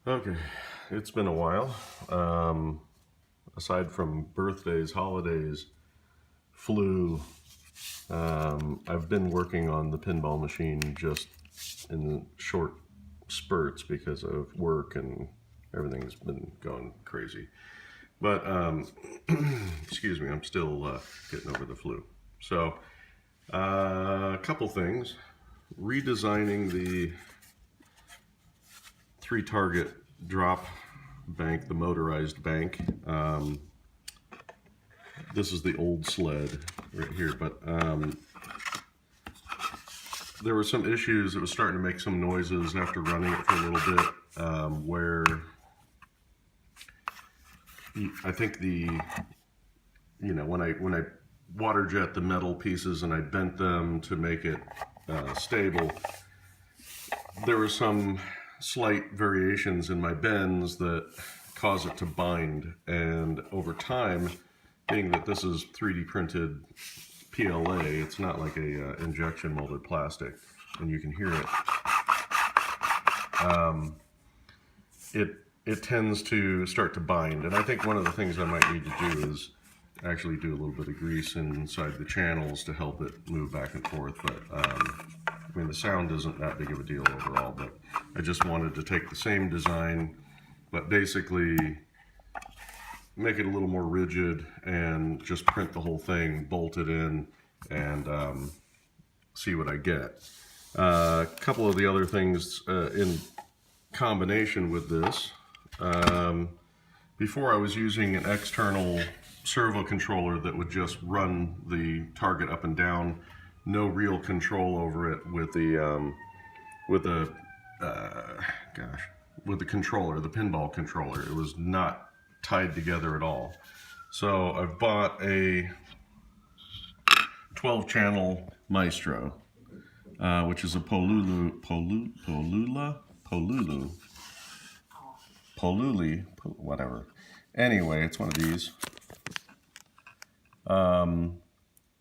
Okay, it's been a while. Aside from birthdays, holidays, flu, I've been working on the pinball machine just in short spurts because of work and everything's been going crazy. But, excuse me, I'm still getting over the flu. So, a couple things. Redesigning the 3-target drop bank, the motorized bank. This is the old Sled right here, but there were some issues. It was starting to make some noises after running it for a little bit, where I think when I water jet the metal pieces and I bent them to make it stable, there were some slight variations in my bends that cause it to bind, and over time, being that this is 3D printed PLA, it's not like a injection molded plastic, and you can hear it. It tends to start to bind, and I think one of the things I might need to do is actually do a little bit of grease inside the channels to help it move back and forth. But I mean, the sound isn't that big of a deal overall, but I just wanted to take the same design, but basically make it a little more rigid and just print the whole thing, bolt it in, and see what I get. A couple of the other things in combination with this. Before I was using an external servo controller that would just run the target up and down, no real control over it with the controller, the pinball controller. It was not tied together at all. So I've bought a 12-channel Maestro, which is a Poluli, whatever. Anyway, it's one of these.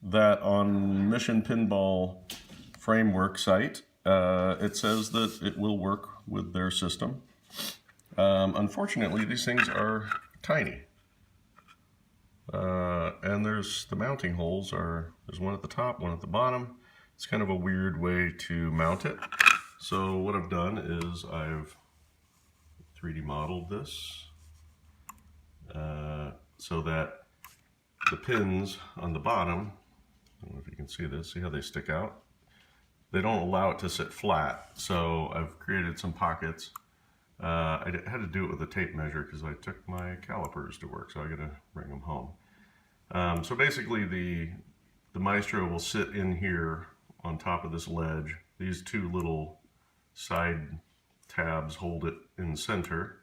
That on Mission Pinball framework site, it says that it will work with their system. Unfortunately, these things are tiny. And there's the mounting holes there's one at the top, one at the bottom. It's kind of a weird way to mount it. So what I've done is I've 3D modeled this so that the pins on the bottom, I don't know if you can see this, see how they stick out? They don't allow it to sit flat, so I've created some pockets. I had to do it with a tape measure because I took my calipers to work, so I gotta bring them home. So basically the Maestro will sit in here on top of this ledge. These two little side tabs hold it in the center.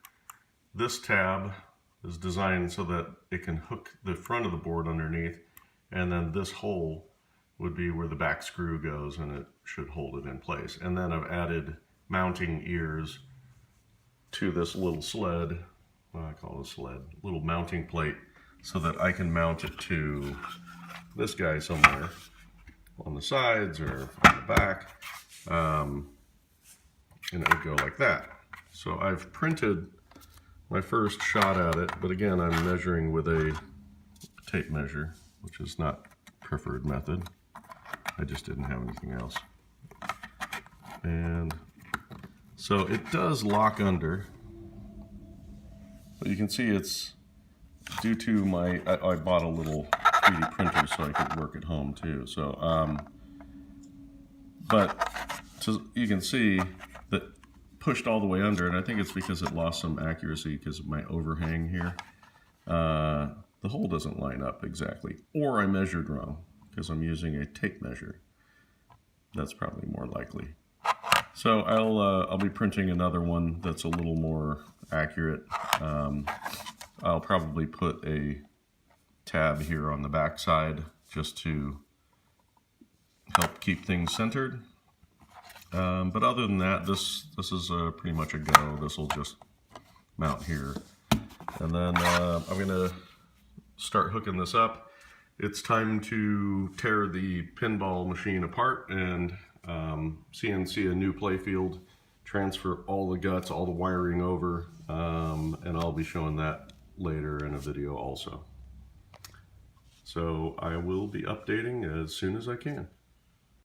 This tab is designed so that it can hook the front of the board underneath, and then this hole would be where the back screw goes, and it should hold it in place. And then I've added mounting ears to this little sled, well, I call it a sled, little mounting plate, so that I can mount it to this guy somewhere on the sides or on the back, and it would go like that. So I've printed my first shot at it, but again, I'm measuring with a tape measure, which is not preferred method. I just didn't have anything else. And so it does lock under, but you can see it's due to I bought a little 3D printer so I could work at home too. So, you can see that pushed all the way under, and I think it's because it lost some accuracy because of my overhang here. The hole doesn't line up exactly, or I measured wrong because I'm using a tape measure. That's probably more likely. So I'll be printing another one that's a little more accurate. I'll probably put a tab here on the back side just to help keep things centered. But other than that, this is pretty much a go. This will just mount here. And then I'm going to start hooking this up. It's time to tear the pinball machine apart and CNC a new playfield, transfer all the guts, all the wiring over, and I'll be showing that later in a video also. So I will be updating as soon as I can.